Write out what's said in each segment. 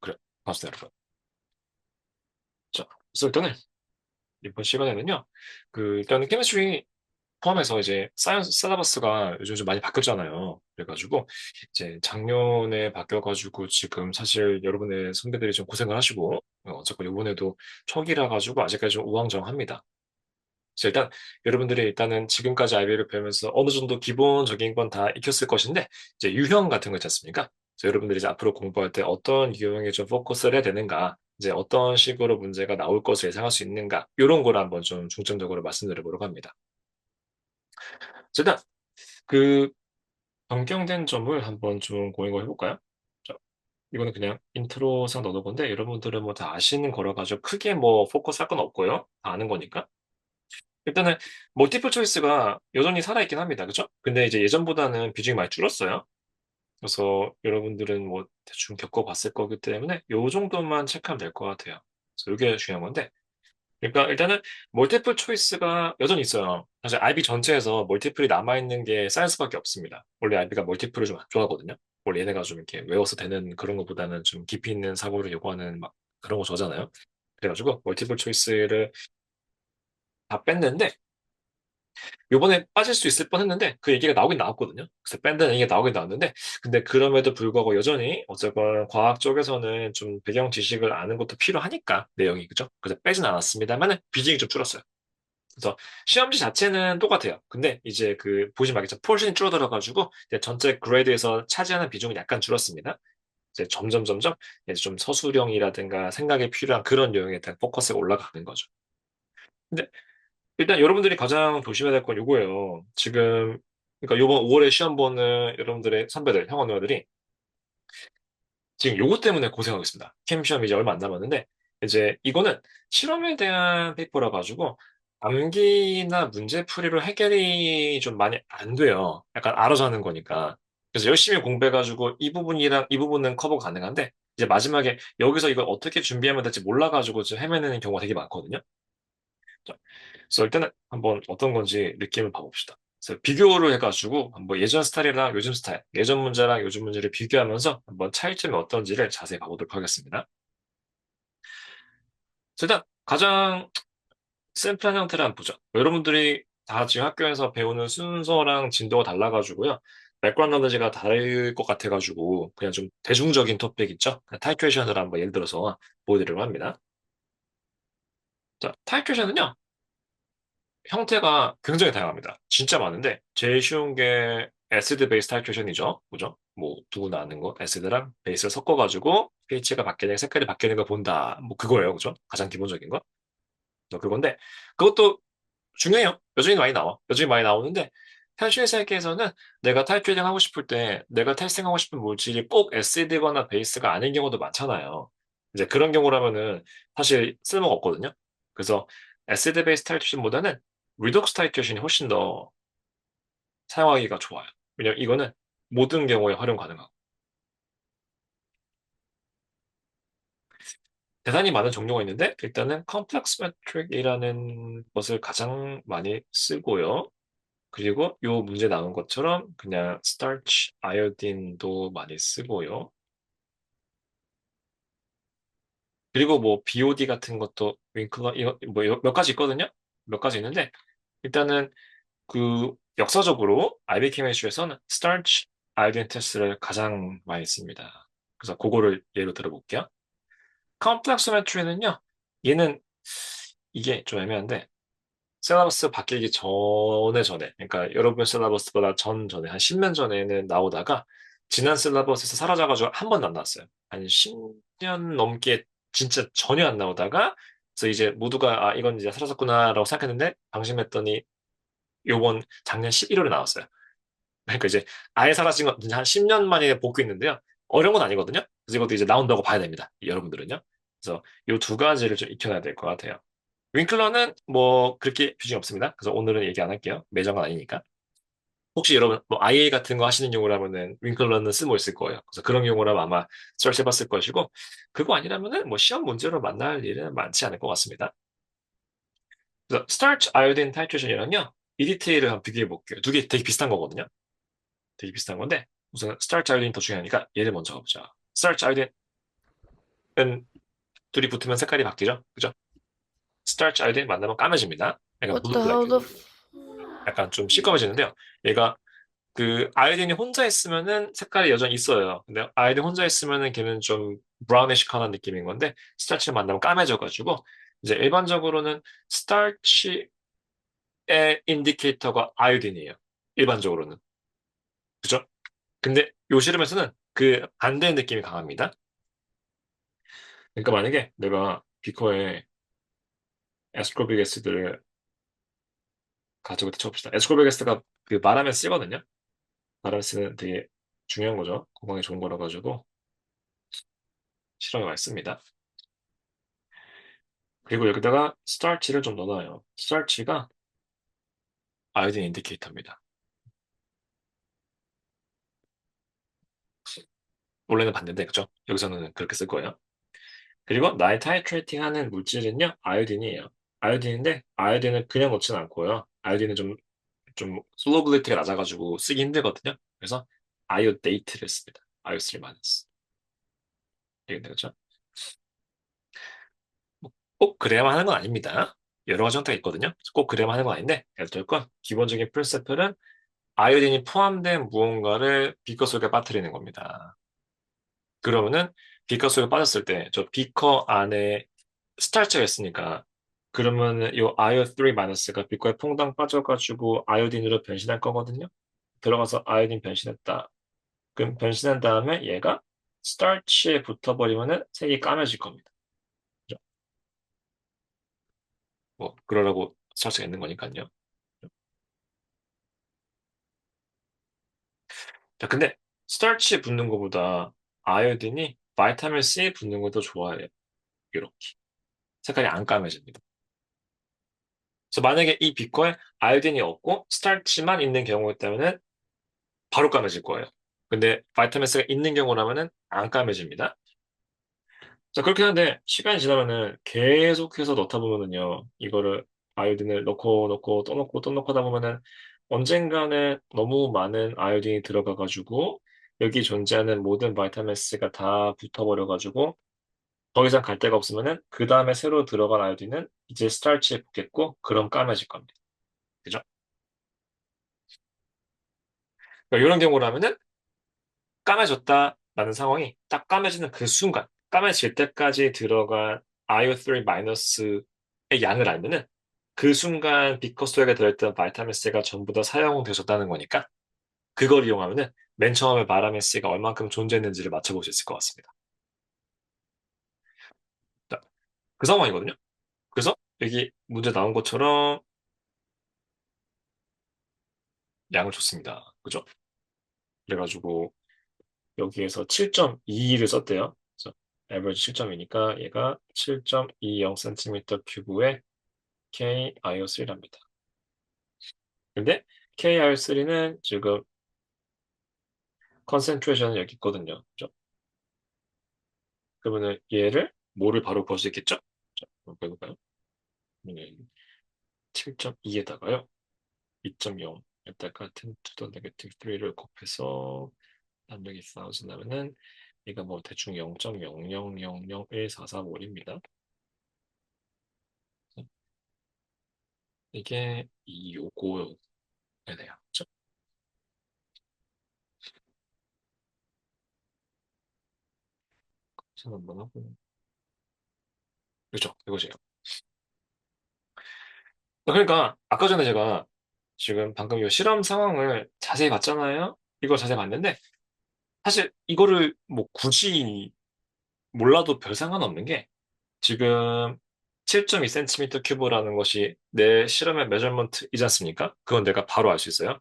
그래. 반갑습니다, 여러분. 자, 그래서 일단은 이번 시간에는요, 일단은 케미스트리 포함해서 이제 사이언스 셀러버스가 요즘 좀 많이 바뀌었잖아요. 그래가지고, 이제 작년에 바뀌어가지고 지금 사실 여러분의 선배들이 좀 고생을 하시고, 어차피 이번에도 초기라 가지고 아직까지 좀 우왕좌왕합니다. 그래서 일단 여러분들이 일단은 지금까지 IB를 배우면서 어느 정도 기본적인 건 다 익혔을 것인데, 이제 유형 같은 거 있지 않습니까? 그래서 여러분들이 이제 앞으로 공부할 때 어떤 유형에 좀 포커스를 해야 되는가, 이제 어떤 식으로 문제가 나올 것을 예상할 수 있는가, 이런 걸 한번 좀 중점적으로 말씀드려보려고 합니다. 자, 일단 그 변경된 점을 한번 좀 고민을 해볼까요? 자, 이거는 그냥 인트로상 넣어놓은 건데, 여러분들은 뭐 다 아시는 거라 가지고 크게 뭐 포커스 할 건 없고요. 다 아는 거니까. 일단은 멀티플 초이스가 여전히 살아있긴 합니다. 그죠? 근데 이제 예전보다는 비중이 많이 줄었어요. 그래서 여러분들은 뭐 대충 겪어봤을 거기 때문에 요 정도만 체크하면 될 것 같아요. 그래서 이게 중요한 건데. 그러니까 일단은 멀티플 초이스가 여전히 있어요. 사실 IB 전체에서 멀티플이 남아있는 게 사이언스밖에 없습니다. 원래 IB가 멀티플을 좀 안 좋아하거든요. 원래 얘네가 좀 이렇게 외워서 되는 그런 것보다는 좀 깊이 있는 사고를 요구하는 막 그런 거 좋아하잖아요. 그래가지고 멀티플 초이스를 다 뺐는데 요번에 빠질 수 있을 뻔했는데 그 얘기가 나오긴 나왔거든요. 그래서 밴드는 얘기가 나오긴 나왔는데 근데 그럼에도 불구하고 여전히 어쨌건 과학 쪽에서는 좀 배경 지식을 아는 것도 필요하니까 내용이 그죠? 그래서 빼진 않았습니다만 비중이 좀 줄었어요. 그래서 시험지 자체는 똑같아요. 근데 이제 보시면 알겠죠? 포션이 줄어들어가지고 이제 전체 그레이드에서 차지하는 비중은 약간 줄었습니다. 이제 점점 이제 좀 서술형이라든가 생각이 필요한 그런 내용에 대한 포커스가 올라가는 거죠. 근데 일단 여러분들이 가장 조심해야 될 건 요거예요. 지금, 그러니까 요번 5월에 시험 보는 여러분들의 선배들, 형아 누나들이 지금 요거 때문에 고생하고 있습니다. 캠 시험이 이제 얼마 안 남았는데, 이제 이거는 실험에 대한 페이퍼라 가지고 암기나 문제풀이로 해결이 좀 많이 안 돼요. 약간 알아서 하는 거니까. 그래서 열심히 공부해가지고 이 부분이랑 이 부분은 커버 가능한데, 이제 마지막에 여기서 이걸 어떻게 준비하면 될지 몰라가지고 좀 헤매는 경우가 되게 많거든요. 자, 그래서 일단은 한번 어떤 건지 느낌을 봐봅시다. 그래서 비교를 해가지고 한번 예전 스타일이랑 요즘 스타일, 예전 문제랑 요즘 문제를 비교하면서 한번 차이점이 어떤지를 자세히 봐보도록 하겠습니다. 그래서 일단 가장 샘플한 형태를 한번 보죠. 여러분들이 다 지금 학교에서 배우는 순서랑 진도가 달라가지고요. 백그라운드 너지가 다를 것 같아가지고 그냥 좀 대중적인 토픽 있죠? 타이트레이션을 한번 예를 들어서 보여드리려고 합니다. 자, 타이트레이션은요. 형태가 굉장히 다양합니다. 진짜 많은데 제일 쉬운 게 애시드 베이스 타이트레이션이죠. 그죠? 뭐 누구나 아는 거 애시드랑 베이스를 섞어가지고 pH가 바뀌는 색깔이 바뀌는 걸 본다. 뭐 그거예요. 그죠? 가장 기본적인 거. 그건데 그것도 중요해요. 여전히 많이 나와. 여전히 많이 나오는데 현실 세계에서는 내가 타이트레이팅 하고 싶을 때 내가 테스팅하고 싶은 물질이 꼭 애시드거나 베이스가 아닌 경우도 많잖아요. 이제 그런 경우라면은 사실 쓸모가 없거든요. 그래서 애시드 베이스 타이트레이션보다는 리독스 타이트레이션이 훨씬 더 사용하기가 좋아요. 왜냐면 이거는 모든 경우에 활용 가능하고 대단히 많은 종류가 있는데 일단은 컴플렉스 메트릭이라는 것을 가장 많이 쓰고요. 그리고 요 문제 나온 것처럼 그냥 스타치, 아이오딘도 많이 쓰고요. 그리고 뭐 BOD 같은 것도 윙클러 이거 뭐몇 가지 있거든요. 몇 가지 있는데 일단은 역사적으로 IB 케미스트리에서는 스타치, 아이오딘 테스트를 가장 많이 씁니다. 그래서 그거를 예로 들어볼게요. 컴플렉스메트리는요. 얘는 이게 좀 애매한데 셀러버스 바뀌기 전에 그러니까 여러분 셀러버스보다 전에 한 10년 전에는 나오다가 지난 셀러버스에서 사라져가지고 한 번도 안 나왔어요. 한 10년 넘게 진짜 전혀 안 나오다가 그래서 이제 모두가 아 이건 이제 사라졌구나라고 생각했는데 방심했더니 요번 작년 11월에 나왔어요. 그러니까 이제 아예 사라진 건 한 10년 만에 복귀했는데요. 어려운 건 아니거든요. 그래서 이것도 이제 나온다고 봐야 됩니다. 여러분들은요. 그래서 요 두 가지를 좀 익혀놔야 될 것 같아요. 윙클러는 뭐 그렇게 비중이 없습니다. 그래서 오늘은 얘기 안 할게요. 매정은 아니니까. 혹시 여러분 뭐 IA 같은 거 하시는 경우라면은 윙클러는 쓸모 있을 거예요. 그래서 그런 경우라면 아마 설치 해봤을 것이고 그거 아니라면은 뭐 시험 문제로 만날 일은 많지 않을 것 같습니다. 그래서 스타치 아이오딘 타이트레이션이랑요. 이 디테일을 한번 비교해 볼게요. 두 개 되게 비슷한 거거든요. 되게 비슷한 건데 우선 스타치 아이오딘 더 중요하니까 얘를 먼저 가보자. 스타치 아이오딘 둘이 붙으면 색깔이 바뀌죠. 그죠? 스타치 아이오딘 만나면 까매집니다. 약간 What 블루 the hell 블랙. the 약간 좀 시꺼매지는데요. 얘가 그 아이딘이 혼자 있으면은 색깔이 여전히 있어요. 근데 아이딘 혼자 있으면은 걔는 좀 브라우니시컬한 느낌인 건데 스타치를 만나면 까매져가지고 이제 일반적으로는 스타치의 인디케이터가 아이딘이에요. 일반적으로는. 그죠? 근데 요 실험에서는 그 반대의 느낌이 강합니다. 그러니까 만약에 내가 비커에 에스코빅 애시드를 가지고 쳐봅시다. 에스코빅 애시드가 그 말하면 쓰거든요. 말하면 쓰는 되게 중요한 거죠. 건강에 좋은 거라 가지고 실험에 많이 씁니다. 그리고 여기다가 스타치를 좀 넣어놔요. 스타치가 아이오딘 인디케이터입니다. 원래는 봤는데 그죠? 여기서는 그렇게 쓸 거예요. 그리고 나이 타이트레이팅 하는 물질은요, 아이오딘이에요. 아이오딘인데, 아이오딘을 그냥 넣지는 않고요. 아이오딘은 좀 솔로빌리티가 낮아가지고 쓰기 힘들거든요. 그래서 아이오데이트를 씁니다. 아이오3 마이너스. 되겠네, 그죠? 뭐꼭 그래야만 하는 건 아닙니다. 여러 가지 형태가 있거든요. 꼭 그래야만 하는 건 아닌데, 어떨건 기본적인 프린시플은 아이오딘이 포함된 무언가를 비커 속에 빠뜨리는 겁니다. 그러면은 비커 속에 빠졌을 때 저 비커 안에 스타치가 있으니까 그러면 요 아이오3 마이너스가 비커에 퐁당 빠져가지고 아이오딘으로 변신할 거거든요. 들어가서 아이오딘 변신했다. 그럼 변신한 다음에 얘가 스타치에 붙어버리면은 색이 까매질 겁니다. 그죠? 뭐 그러라고 스타치가 있는 거니까요. 자, 근데 스타치에 붙는 것보다 아이오딘이 바이타민 C에 붙는 것도 좋아해요. 이렇게 색깔이 안 까매집니다. 그래서 만약에 이 비커에 아이오딘이 없고 스타치만 있는 경우였다면은 바로 까매질 거예요. 근데 바이타민 C가 있는 경우라면은 안 까매집니다. 자, 그렇긴 한데 시간이 지나면은 계속해서 넣다 보면은요. 이거를 아이오딘을 넣고 또 넣고 또 넣고 하다 보면은 언젠가는 너무 많은 아이오딘이 들어가 가지고 여기 존재하는 모든 바이타민 C가 다 붙어버려 가지고 더 이상 갈 데가 없으면은 그 다음에 새로 들어간 아이오딘은 이제 스타치에 붙겠고 그럼 까매질 겁니다. 그죠? 그러니까 이런 경우라면은 까매졌다라는 상황이 딱 까매지는 그 순간, 까매질 때까지 들어간 IO3 마이너스의 양을 알면은 그 순간 비커 속에 들어있던 바이타민 C가 전부 다 사용되셨다는 거니까 그걸 이용하면은 맨 처음에 바이타민 C가 얼만큼 존재했는지를 맞춰볼 수 있을 것 같습니다. 자, 그 상황이거든요. 그래서 여기 문제 나온 것처럼 양을 줬습니다. 그죠? 그래가지고 여기에서 7.2를 썼대요. 그래서 average 7.2니까 얘가 7.20cm 큐브에 KIO3랍니다. 근데 KIO3는 지금 컨센트레이션은 여기 있거든요. 그죠? 그러면은 얘를 뭐를 바로 구할 수 있겠죠? 자, 한번 해볼까요? 7.2에다가요. 2.0에다가 10 to the negative 3를 곱해서 남력이 1000 하면은 얘가 뭐 대충 0.0000144몰입니다. 이게 이 요거네요. 그죠? 그래서 한번 하고 그죠? 이거죠. 그러니까 아까 전에 제가 지금 방금 이 실험 상황을 자세히 봤잖아요. 이걸 자세히 봤는데 사실 이거를 뭐 굳이 몰라도 별 상관없는 게 지금 7.2cm 큐브라는 것이 내 실험의 메저먼트이지 않습니까? 그건 내가 바로 알 수 있어요.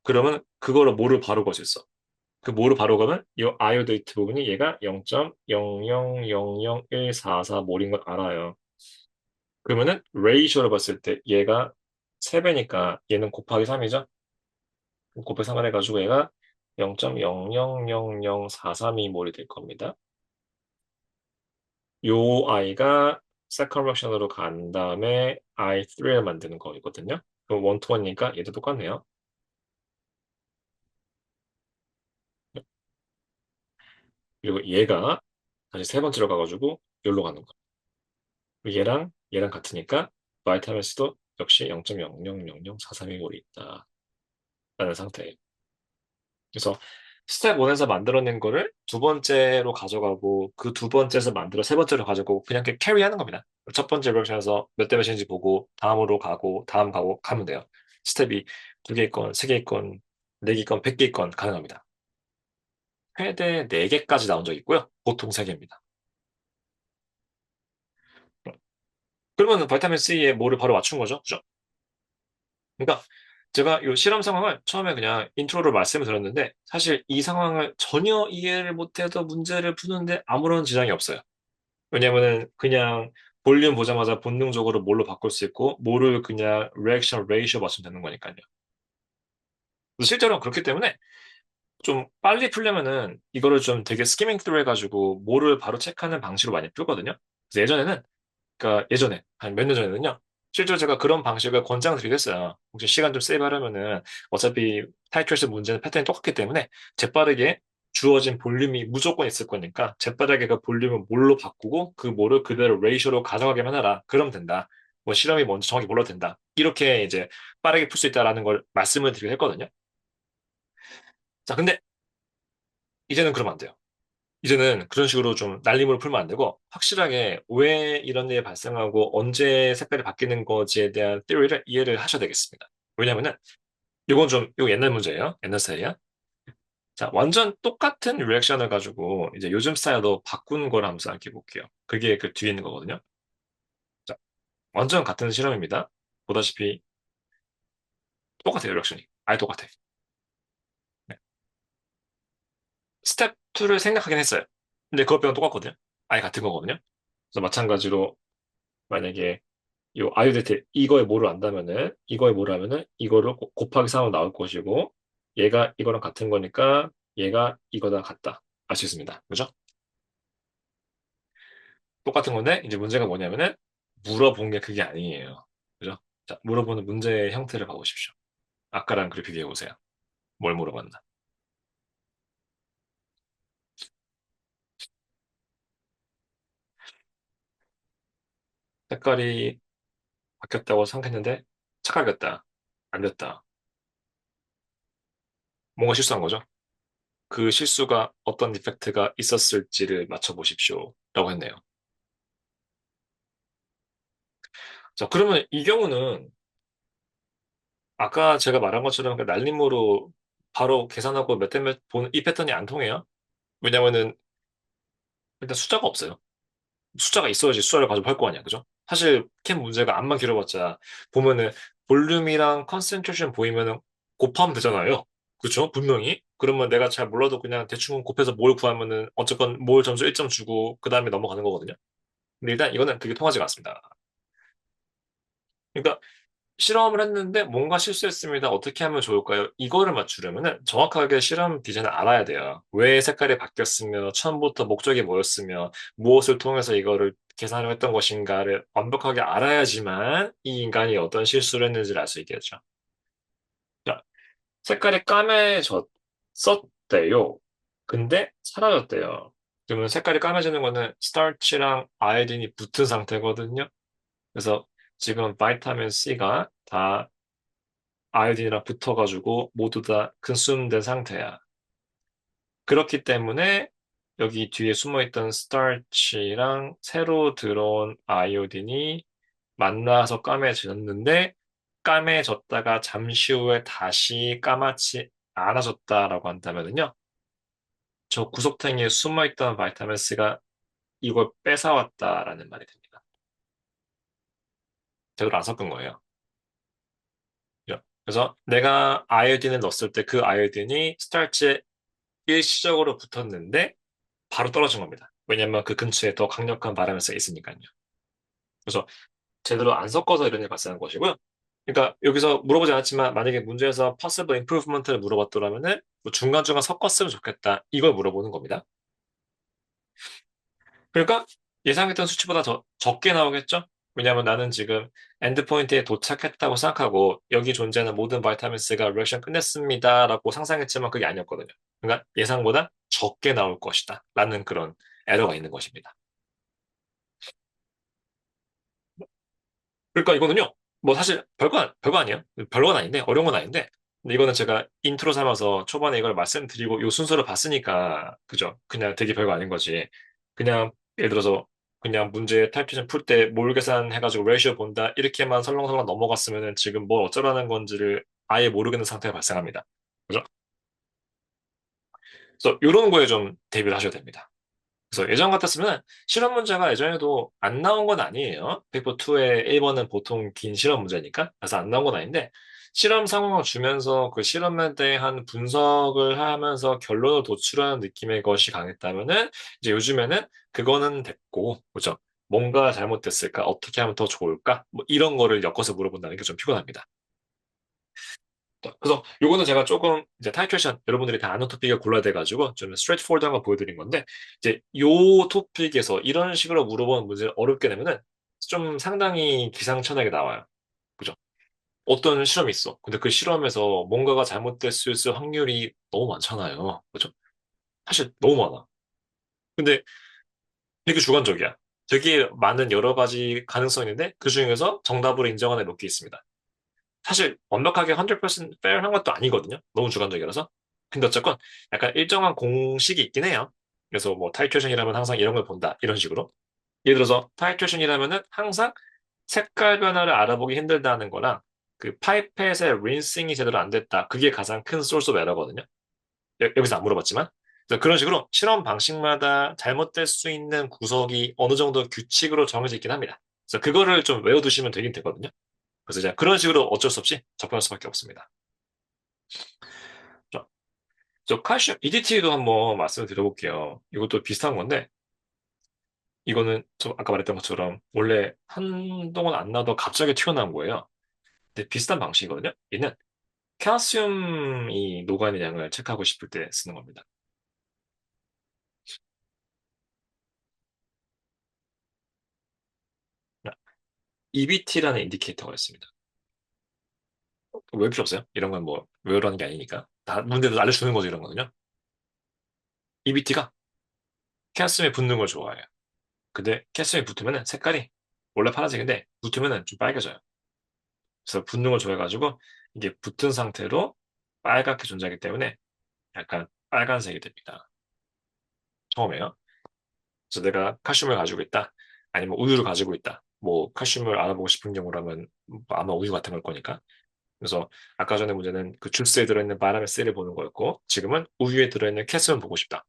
그러면 그거를 뭐를 바로 걸 수 있어? 그 뭐를 바로 가면 이 아이오데이트 부분이 얘가 0.0000144몰인 걸 알아요. 그러면은 레이쇼를 봤을 때 얘가 3배니까 얘는 곱하기 3이죠? 곱하기 3을 해가지고 얘가 0.0000432몰이 될 겁니다. 요 아이가 세컨 럭션으로 간 다음에 i3를 만드는 거거든요. 그럼 원투원이니까 얘도 똑같네요. 그리고 얘가 다시 세 번째로 가가지고 여기로 가는 거야. 얘랑 얘랑 같으니까 바이타민 C도 역시 0.000432몰이 있다. 라는 상태. 그래서 스텝 1에서 만들어낸 거를 두 번째로 가져가고 그 두 번째에서 만들어 세 번째로 가져가고 그냥 이렇게 캐리하는 겁니다. 첫 번째 리액션에서 몇 대 몇인지 보고 다음으로 가고 다음 가고 가면 돼요. 스텝이 두 개 있건 세 개 있건 네 개 있건 100개 있건 가능합니다. 최대 4개까지 나온 적 있고요. 보통 3개입니다. 그러면 바이타민 C에 뭐를 바로 맞춘 거죠? 그죠? 그러니까 제가 이 실험 상황을 처음에 그냥 인트로로 말씀을 드렸는데 사실 이 상황을 전혀 이해를 못해도 문제를 푸는데 아무런 지장이 없어요. 왜냐면은 그냥 볼륨 보자마자 본능적으로 뭘로 바꿀 수 있고 뭐를 그냥 리액션 레이쇼 맞추면 되는 거니까요. 실제로는 그렇기 때문에 좀 빨리 풀려면은 이거를 좀 되게 스키밍 through 해가지고 뭐를 바로 체크하는 방식으로 많이 풀거든요. 그래서 예전에는 그러니까 예전에 한 몇 년 전에는요. 실제로 제가 그런 방식을 권장드리긴 했어요. 혹시 시간 좀 세이브 하려면은 어차피 타이틀스 문제는 패턴이 똑같기 때문에 재빠르게 주어진 볼륨이 무조건 있을 거니까 재빠르게 그 볼륨을 뭘로 바꾸고 그 뭐를 그대로 레이쇼로 가져가게만 해라. 그러면 된다. 뭐 실험이 뭔지 정확히 몰라도 된다. 이렇게 이제 빠르게 풀 수 있다라는 걸 말씀을 드리긴 했거든요. 자, 근데 이제는 그러면 안 돼요. 이제는 그런 식으로 좀 날림으로 풀면 안 되고 확실하게 왜 이런 일이 발생하고 언제 색깔이 바뀌는 거지에 대한 theory를 이해를 하셔야 되겠습니다. 왜냐면은 이건 좀 이거 옛날 문제예요. 옛날 스타일이야. 자, 완전 똑같은 리액션을 가지고 이제 요즘 스타일로 바꾼 걸 한번 생각해 볼게요. 그게 그 뒤에 있는 거거든요. 자, 완전 같은 실험입니다. 보다시피 똑같아요, 리액션이. 아예 똑같아. 네. 스텝 2를 생략하긴 했어요. 근데 그것 빼고는 똑같거든요. 아예 같은 거거든요. 그래서 마찬가지로 만약에 요 아이오데트 이거에 뭐를 안다면은 이거에 뭐를 하면은 이거를 곱하기 3으로 나올 것이고 얘가 이거랑 같은 거니까 얘가 이거랑 같다. 알 수 있습니다. 그죠? 똑같은 건데 이제 문제가 뭐냐면은 물어본 게 그게 아니에요. 그죠? 자, 물어보는 문제의 형태를 봐보십시오. 아까랑 그렇게 비교해 보세요. 뭘 물어봤나? 색깔이 바뀌었다고 생각했는데 착각했다. 안 됐다. 뭔가 실수한 거죠? 그 실수가 어떤 디펙트가 있었을지를 맞춰보십시오. 라고 했네요. 자, 그러면 이 경우는 아까 제가 말한 것처럼 그 날림으로 바로 계산하고 몇 대 몇 보는 이 패턴이 안 통해요. 왜냐면은 일단 숫자가 없어요. 숫자가 있어야지 숫자를 가지고 할 거 아니야. 그죠? 사실 캠 문제가 암만 길어봤자 보면은 볼륨이랑 컨센트레이션 보이면은 곱하면 되잖아요. 그죠? 분명히. 그러면 내가 잘 몰라도 그냥 대충 곱해서 뭘 구하면은 어쨌건 뭘 점수 1점 주고 그 다음에 넘어가는 거거든요. 근데 일단 이거는 그게 통하지가 않습니다. 그러니까 실험을 했는데 뭔가 실수했습니다. 어떻게 하면 좋을까요? 이거를 맞추려면은 정확하게 실험 디자인을 알아야 돼요. 왜 색깔이 바뀌었으며, 처음부터 목적이 뭐였으며, 무엇을 통해서 이거를 계산을 했던 것인가를 완벽하게 알아야지만 이 인간이 어떤 실수를 했는지를 알 수 있겠죠. 자, 색깔이 까매졌었대요. 근데 사라졌대요. 그러면 색깔이 까매지는 거는 스타치랑 아이딘이 붙은 상태거든요. 그래서 지금 바이타민 C가 다 아이오딘이랑 붙어가지고 모두 다 컨sumed 상태야. 그렇기 때문에 여기 뒤에 숨어있던 스타치랑 새로 들어온 아이오딘이 만나서 까매졌는데 까매졌다가 잠시 후에 다시 까맣지 않아졌다라고 한다면요. 저 구석탱이에 숨어있던 바이타민 C가 이걸 뺏어왔다라는 말이 됩니다. 제대로 안 섞은 거예요. 그래서 내가 아이오딘을 넣었을 때 그 아이오딘이 스타치에 일시적으로 붙었는데 바로 떨어진 겁니다. 왜냐면 그 근처에 더 강력한 바람이 서 있으니까요. 그래서 제대로 안 섞어서 이런 일이 발생한 것이고요. 그러니까 여기서 물어보지 않았지만 만약에 문제에서 possible improvement를 물어봤더라면은 뭐 중간중간 섞었으면 좋겠다. 이걸 물어보는 겁니다. 그러니까 예상했던 수치보다 더 적게 나오겠죠? 왜냐하면 나는 지금 엔드포인트에 도착했다고 생각하고 여기 존재하는 모든 바이타민스가 리액션 끝냈습니다라고 상상했지만 그게 아니었거든요. 그러니까 예상보다 적게 나올 것이다. 라는 그런 에러가 있는 것입니다. 그러니까 이거는요, 뭐 사실 별거 아니에요. 별건 아닌데, 어려운 건 아닌데, 근데 이거는 제가 인트로 삼아서 초반에 이걸 말씀드리고 요 순서를 봤으니까, 그죠? 그냥 되게 별거 아닌 거지. 그냥, 예를 들어서, 그냥 문제 타입 풀 때 몰 계산해가지고 레이시오 본다, 이렇게만 설렁설렁 넘어갔으면은 지금 뭘 어쩌라는 건지를 아예 모르겠는 상태가 발생합니다. 그죠? 그래서 이런 거에 좀 대비를 하셔야 됩니다. 그래서 예전 같았으면 실험 문제가 예전에도 안 나온 건 아니에요. 페이퍼 2의 1번은 보통 긴 실험 문제니까. 그래서 안 나온 건 아닌데 실험 상황을 주면서 그 실험에 대한 분석을 하면서 결론을 도출하는 느낌의 것이 강했다면은 이제 요즘에는 그거는 됐고, 그죠? 뭔가 잘못됐을까? 어떻게 하면 더 좋을까? 뭐 이런 거를 엮어서 물어본다는 게 좀 피곤합니다. 그래서 요거는 제가 조금 이제 타이트레이션 여러분들이 다 아는 토픽을 골라야 돼가지고 좀 스트레이트포워드한 거 보여드린 건데 이제 요 토픽에서 이런 식으로 물어보는 문제를 어렵게 내면은 좀 상당히 기상천외하게 나와요. 그죠? 어떤 실험이 있어. 근데 그 실험에서 뭔가가 잘못됐을 수 확률이 너무 많잖아요. 그죠? 사실 너무 많아. 근데 되게 주관적이야. 되게 많은 여러 가지 가능성이 있는데 그 중에서 정답으로 인정하는 몇 개 있습니다. 사실 완벽하게 100% fair한 것도 아니거든요. 너무 주관적이라서. 근데 어쨌건 약간 일정한 공식이 있긴 해요. 그래서 뭐 타이트레이션이라면 항상 이런 걸 본다. 이런 식으로. 예를 들어서 타이트레이션이라면은 항상 색깔 변화를 알아보기 힘들다는 거랑 그 파이펫의 린싱이 제대로 안 됐다. 그게 가장 큰 소스 오브 에러거든요. 여기서 안 물어봤지만. 그래서 그런 식으로 실험 방식마다 잘못될 수 있는 구석이 어느 정도 규칙으로 정해져 있긴 합니다. 그래서 그거를 좀 외워두시면 되긴 되거든요. 그래서 이제 그런 식으로 어쩔 수 없이 접근할 수밖에 없습니다. 자, 저 칼슘 EDT도 한번 말씀을 드려볼게요. 이것도 비슷한 건데, 이거는 저 아까 말했던 것처럼 원래 한동안 안 나도 갑자기 튀어나온 거예요. 근데 비슷한 방식이거든요. 얘는 칼슘이 녹아있는 양을 체크하고 싶을 때 쓰는 겁니다. EBT라는 인디케이터가 있습니다. 왜 필요 없어요? 이런 건 뭐 외우라는 게 아니니까. 다 문제도 알려주는 거죠, 이런 거는요. EBT가 칼슘에 붙는 걸 좋아해요. 근데 칼슘이 붙으면은 색깔이 원래 파란색인데 붙으면은 좀 빨개져요. 그래서 붙는 걸 좋아해가지고 이게 붙은 상태로 빨갛게 존재하기 때문에 약간 빨간색이 됩니다. 처음에요. 그래서 내가 칼슘을 가지고 있다. 아니면 우유를 가지고 있다. 뭐 칼슘을 알아보고 싶은 경우라면 뭐 아마 우유 같은 걸 거니까. 그래서 아까 전에 문제는 그 주스에 들어있는 바람의 셀을 보는 거였고 지금은 우유에 들어있는 칼슘을 보고 싶다.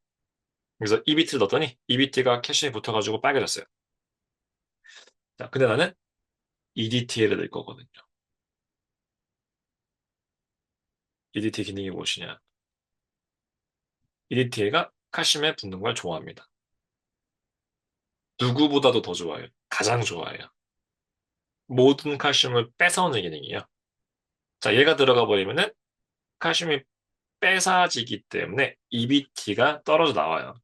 그래서 EBT를 넣었더니 EBT가 칼슘이 붙어가지고 빨개졌어요. 자, 근데 나는 EDTA를 넣을 거거든요. EDT 기능이 무엇이냐? EDTA가 칼슘에 붙는 걸 좋아합니다. 누구보다도 더 좋아요. 가장 좋아해요. 모든 칼슘을 뺏어오는 기능이에요. 자, 얘가 들어가 버리면은 칼슘이 뺏어지기 때문에 EBT가 떨어져 나와요.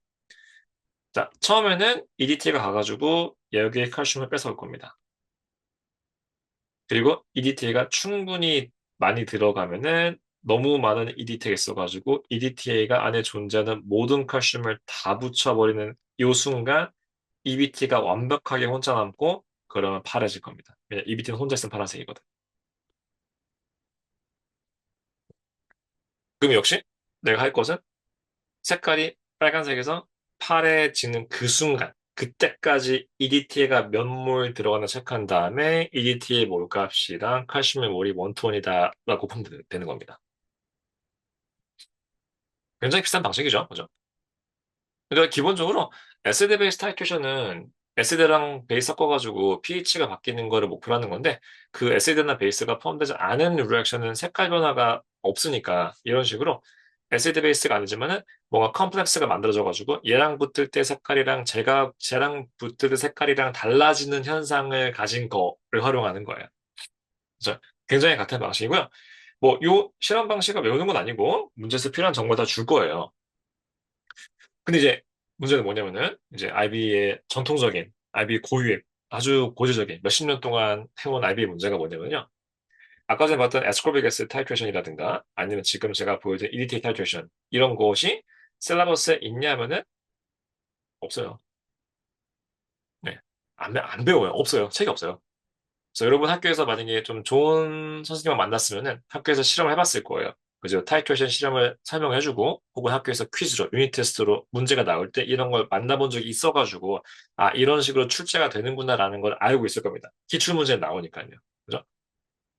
자, 처음에는 EDT가 가가지고 여기에 칼슘을 뺏어올 겁니다. 그리고 EDTA가 충분히 많이 들어가면은 너무 많은 EDTA가 있어가지고 EDTA가 안에 존재하는 모든 칼슘을 다 붙여버리는 이 순간 EBT가 완벽하게 혼자 남고 그러면 파래질 겁니다. 왜냐 EBT는 혼자 있으면 파란색이거든. 그럼 역시 내가 할 것은 색깔이 빨간색에서 파래지는 그 순간 그때까지 EDTA가 몇 몰 들어가나 체크한 다음에 EDTA 몰값이랑 칼슘의 몰이 원투원이다라고 보면 되는 겁니다. 굉장히 비싼 방식이죠. 그죠? 그러니까 기본적으로 에시드 베이스 타이트레이션은 에시드랑 베이스 섞어가지고 pH가 바뀌는 거를 목표로 하는 건데 그 에시드나 베이스가 포함되지 않은 리액션은 색깔 변화가 없으니까 이런 식으로 에시드 베이스가 아니지만은 뭔가 컴플렉스가 만들어져가지고 얘랑 붙을 때 색깔이랑 쟤랑 붙을 때 색깔이랑 달라지는 현상을 가진 거를 활용하는 거예요. 그래서 굉장히 같은 방식이고요. 뭐 요 실험 방식을 외우는 건 아니고 문제에서 필요한 정보를 다 줄 거예요. 근데 이제 문제는 뭐냐면은 이제 IB의 전통적인 IB 고유의 아주 고지적인 몇십 년 동안 해온 IB 문제가 뭐냐면요. 아까 전에 봤던 에스코빅 애시드 타이트레이션이라든가 아니면 지금 제가 보여드린 EDTA 타이트레이션 이런 것이 셀라버스에 있냐면은 없어요. 안 배워요. 없어요. 책이 없어요. 그래서 여러분 학교에서 만약에 좀 좋은 선생님을 만났으면은 학교에서 실험을 해봤을 거예요. 그죠? 타이트레이션 실험을 설명해주고, 혹은 학교에서 퀴즈로, 유닛 테스트로 문제가 나올 때 이런 걸 만나본 적이 있어가지고, 아, 이런 식으로 출제가 되는구나라는 걸 알고 있을 겁니다. 기출문제 나오니까요. 그죠?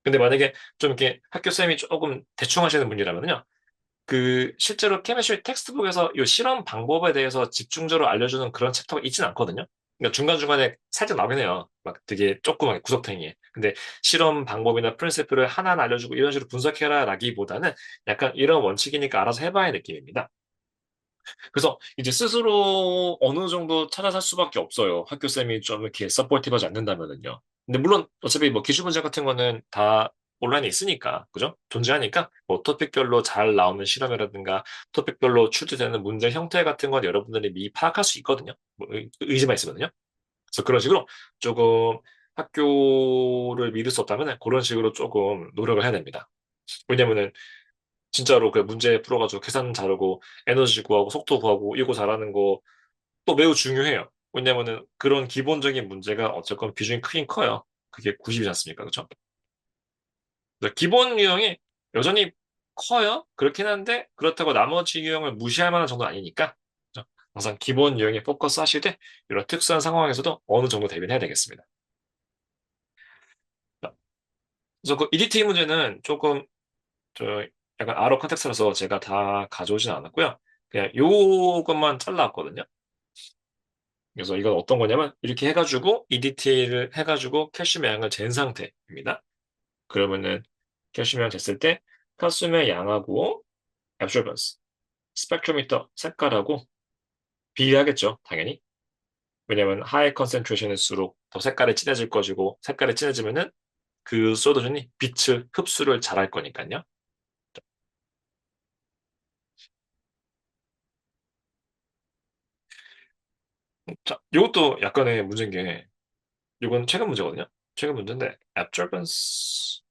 근데 만약에 좀 이렇게 학교 쌤이 조금 대충 하시는 분이라면요. 실제로 케미스트리 텍스트북에서 이 실험 방법에 대해서 집중적으로 알려주는 그런 챕터가 있진 않거든요. 그러니까 중간중간에 살짝 나오긴 해요. 막 되게 조그맣게 구석탱이에. 근데 실험 방법이나 프린시플을 하나하나 알려주고 이런 식으로 분석해라 라기보다는 약간 이런 원칙이니까 알아서 해봐야 느낌입니다. 그래서 이제 스스로 어느 정도 찾아 살 수밖에 없어요. 학교 쌤이 좀 이렇게 서포티브하지 않는다면은요. 근데 물론 어차피 뭐 기출 문제 같은 거는 다 온라인에 있으니까, 그죠? 존재하니까 뭐 토픽별로 잘 나오는 실험이라든가 토픽별로 출제되는 문제 형태 같은 건 여러분들이 미리 파악할 수 있거든요. 뭐 의지만 있으면요. 그래서 그런 식으로 조금 학교를 믿을 수 없다면 그런 식으로 조금 노력을 해야 됩니다. 왜냐면은 진짜로 그 문제 풀어가지고 계산 잘하고 에너지 구하고 속도 구하고 이거 잘하는 거 또 매우 중요해요. 왜냐면은 그런 기본적인 문제가 어쨌건 비중이 크긴 커요. 그게 90이지 않습니까? 그죠? 기본 유형이 여전히 커요. 그렇긴 한데 그렇다고 나머지 유형을 무시할 만한 정도 아니니까 그죠? 항상 기본 유형에 포커스 하실 때 이런 특수한 상황에서도 어느 정도 대비를 해야 되겠습니다. 그래서 그 EDT 문제는 조금 저 약간 아웃 컨텍스트라서 제가 다 가져오진 않았고요. 그냥 요것만 잘라왔거든요. 그래서 이건 어떤 거냐면 이렇게 해가지고 EDT를 해가지고 칼슘의 양을 잰 상태입니다. 그러면은 칼슘의 양 쟀을 때 칼슘의 양하고 absorbance, 스펙트로미터 색깔하고 비례하겠죠, 당연히. 왜냐면 하이 컨센트레이션일수록 더 색깔이 진해질 것이고 색깔이 진해지면은 그 소드존이 빛을 흡수를 잘할 거니까요. 자, 이것도 약간의 문제인 게 이건 최근 문제거든요. 최근 문제인데 absorbance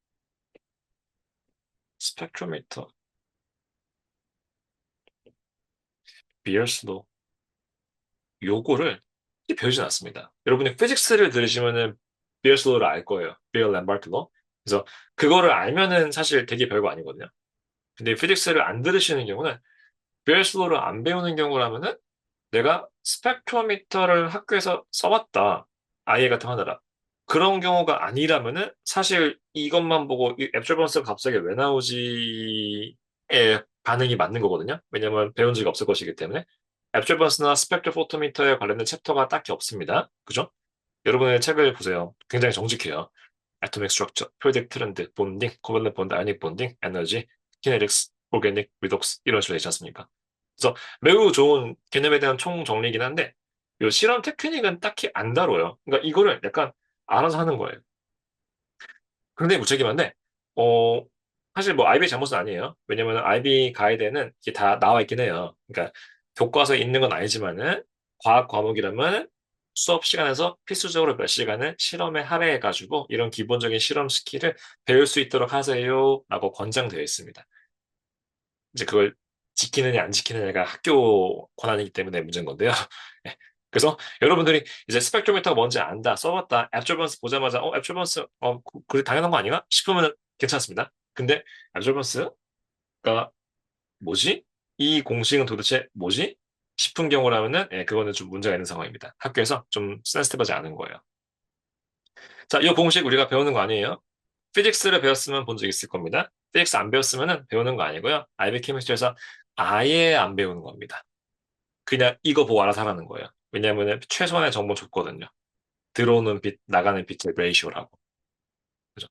스펙트로미터 비얼스도 요거를 배우진 않습니다. 여러분이 피직스를 들으시면은 비얼슬로를 알 거예요. 비얼 램바르트로. 그래서 그거를 알면은 사실 되게 별거 아니거든요. 근데 피직스를 안 들으시는 경우는 비얼슬로를 안 배우는 경우라면은 내가 스펙트로미터를 학교에서 써봤다. 아예 같은 하느라. 그런 경우가 아니라면은 사실 이것만 보고 이 앱졸번스가 갑자기 왜 나오지의 반응이 맞는 거거든요. 왜냐면 배운 적이 없을 것이기 때문에. 앱졸번스나 스펙트로포토미터에 관련된 챕터가 딱히 없습니다. 그죠? 여러분의 책을 보세요. 굉장히 정직해요. Atomic Structure, Periodic Trend, Bonding, Covalent Bond, Ionic Bonding, Energy, Kinetics, Organic Redox 이런 식으로 되지 않습니까? 그래서 매우 좋은 개념에 대한 총정리이긴 한데 이 실험 테크닉은 딱히 안 다뤄요. 그러니까 이거를 약간 알아서 하는 거예요. 그런데 무책임한데 어 사실 뭐 IB 잘못은 아니에요. 왜냐면 IB 가이드에는 이게 다 나와 있긴 해요. 그러니까 교과서에 있는 건 아니지만은 과학 과목이라면 수업 시간에서 필수적으로 몇 시간을 실험에 할애해가지고 이런 기본적인 실험 스킬을 배울 수 있도록 하세요라고 권장되어 있습니다. 이제 그걸 지키느냐 안 지키느냐가 학교 권한이기 때문에 문제인 건데요. 예. 그래서 여러분들이 이제 스펙트로미터가 뭔지 안다, 써봤다, 앱졸번스 보자마자 앱졸번스 그래 당연한 거 아닌가 싶으면 괜찮습니다. 근데 앱졸번스가 뭐지? 이 공식은 도대체 뭐지? 싶은 경우라면은 예, 그거는 좀 문제가 있는 상황입니다. 학교에서 좀 센스티브하지 않은 거예요. 자, 이 공식 우리가 배우는 거 아니에요? 피직스를 배웠으면 본 적 있을 겁니다. 피직스 안 배웠으면 배우는 거 아니고요. IB 케미스트리에서 아예 안 배우는 겁니다. 그냥 이거 보고 알아서 하라는 거예요. 왜냐하면 최소한의 정보 줬거든요. 들어오는 빛, 나가는 빛의 레이쇼라고. 그죠?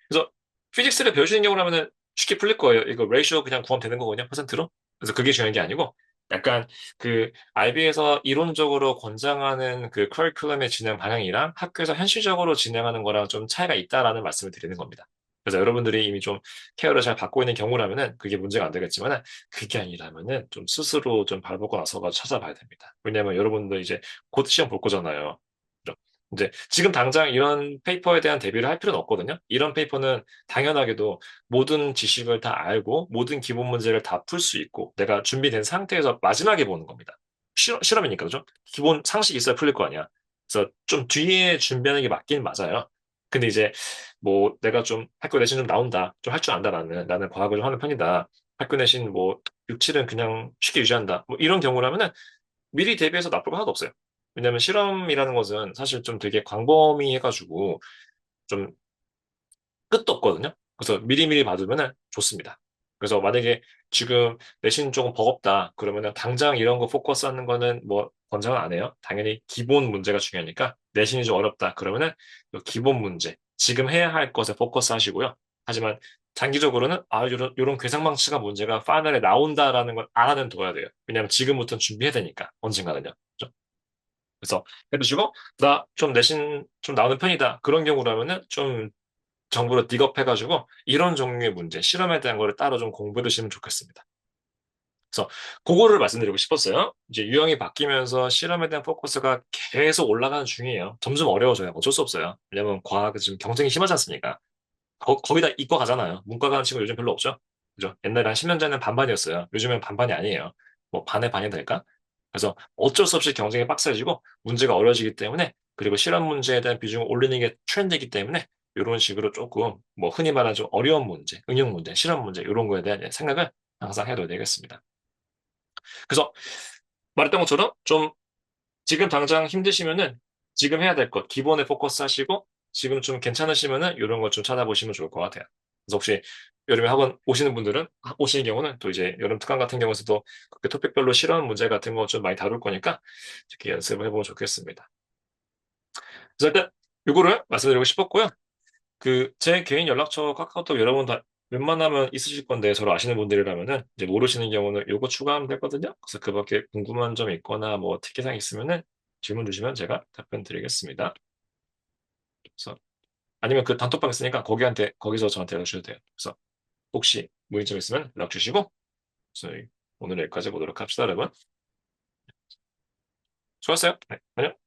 그래서 피직스를 배우시는 경우라면은 쉽게 풀릴 거예요. 이거 레이쇼 그냥 구하면 되는 거거든요. 퍼센트로. 그래서 그게 중요한 게 아니고 약간 그 IB에서 이론적으로 권장하는 그 커리큘럼의 진행 방향이랑 학교에서 현실적으로 진행하는 거랑 좀 차이가 있다라는 말씀을 드리는 겁니다. 그래서 여러분들이 이미 좀 케어를 잘 받고 있는 경우라면은 그게 문제가 안 되겠지만은 그게 아니라면은 좀 스스로 좀 발벗고 나서가 찾아봐야 됩니다. 왜냐면 여러분들 이제 곧 시험 볼 거잖아요. 그죠? 이제 지금 당장 이런 페이퍼에 대한 대비를 할 필요는 없거든요. 이런 페이퍼는 당연하게도 모든 지식을 다 알고 모든 기본 문제를 다 풀 수 있고 내가 준비된 상태에서 마지막에 보는 겁니다. 실험이니까, 그죠? 기본 상식이 있어야 풀릴 거 아니야. 그래서 좀 뒤에 준비하는 게 맞긴 맞아요. 근데 이제 뭐 내가 좀 학교 내신 좀 나온다. 좀 할 줄 안다, 나는 과학을 좀 하는 편이다. 학교 내신 뭐 6, 7은 그냥 쉽게 유지한다. 뭐 이런 경우라면은 미리 대비해서 나쁠 거 하나도 없어요. 왜냐면 실험이라는 것은 사실 좀 되게 광범위해가지고 좀 끝도 없거든요. 그래서 미리미리 받으면 좋습니다. 그래서 만약에 지금 내신 조금 버겁다. 그러면은 당장 이런 거 포커스 하는 거는 뭐 권장은 안 해요. 당연히 기본 문제가 중요하니까 내신이 좀 어렵다. 그러면은 요 기본 문제, 지금 해야 할 것에 포커스 하시고요. 하지만 장기적으로는 요런 괴상망측한 문제가 파널에 나온다라는 걸 알아는 둬야 돼요. 왜냐하면 지금부터는 준비해야 되니까 언젠가는요. 그죠? 그래서 해두시고 나 좀 내신 좀 나오는 편이다. 그런 경우라면은 좀 정보를 딕업해가지고 이런 종류의 문제, 실험에 대한 거를 따로 좀 공부해 두시면 좋겠습니다. 그래서 그거를 말씀드리고 싶었어요. 이제 유형이 바뀌면서 실험에 대한 포커스가 계속 올라가는 중이에요. 점점 어려워져요. 어쩔 수 없어요. 왜냐면 과학은 지금 경쟁이 심하지 않습니까? 거의 다 이과 가잖아요. 문과 가는 친구 요즘 별로 없죠? 그죠? 옛날에 한 10년 전에는 반반이었어요. 요즘엔 반반이 아니에요. 뭐 반에 반이 될까? 그래서 어쩔 수 없이 경쟁이 빡세지고 문제가 어려지기 때문에 그리고 실험 문제에 대한 비중을 올리는 게 트렌드이기 때문에 이런 식으로 조금 뭐 흔히 말하는 좀 어려운 문제, 응용 문제, 실험 문제 이런 거에 대한 생각을 항상 해둬야 되겠습니다. 그래서 말했던 것처럼 좀 지금 당장 힘드시면은 지금 해야 될 것, 기본에 포커스 하시고 지금 좀 괜찮으시면은 이런 것 좀 찾아보시면 좋을 것 같아요. 그래서 혹시 여름에 학원 오시는 분들은 오시는 경우는 또 이제 여름 특강 같은 경우에서도 그 토픽별로 실험 문제 같은 거 좀 많이 다룰 거니까 이렇게 연습을 해보면 좋겠습니다. 그래서 일단 요거를 말씀드리고 싶었고요. 그 제 개인 연락처 카카오톡 여러분 다 웬만하면 있으실 건데 서로 아시는 분들이라면은 이제 모르시는 경우는 요거 추가하면 되거든요. 그래서 그밖에 궁금한 점 있거나 뭐 특이사항 있으면은 질문 주시면 제가 답변 드리겠습니다. 그래서 아니면 그 단톡방 있으니까 거기서 저한테 연락 주셔도 돼요. 그래서 혹시 문의점 있으면 연락 주시고 저희 오늘 여기까지 보도록 합시다, 여러분. 수고하셨어요. 네, 안녕.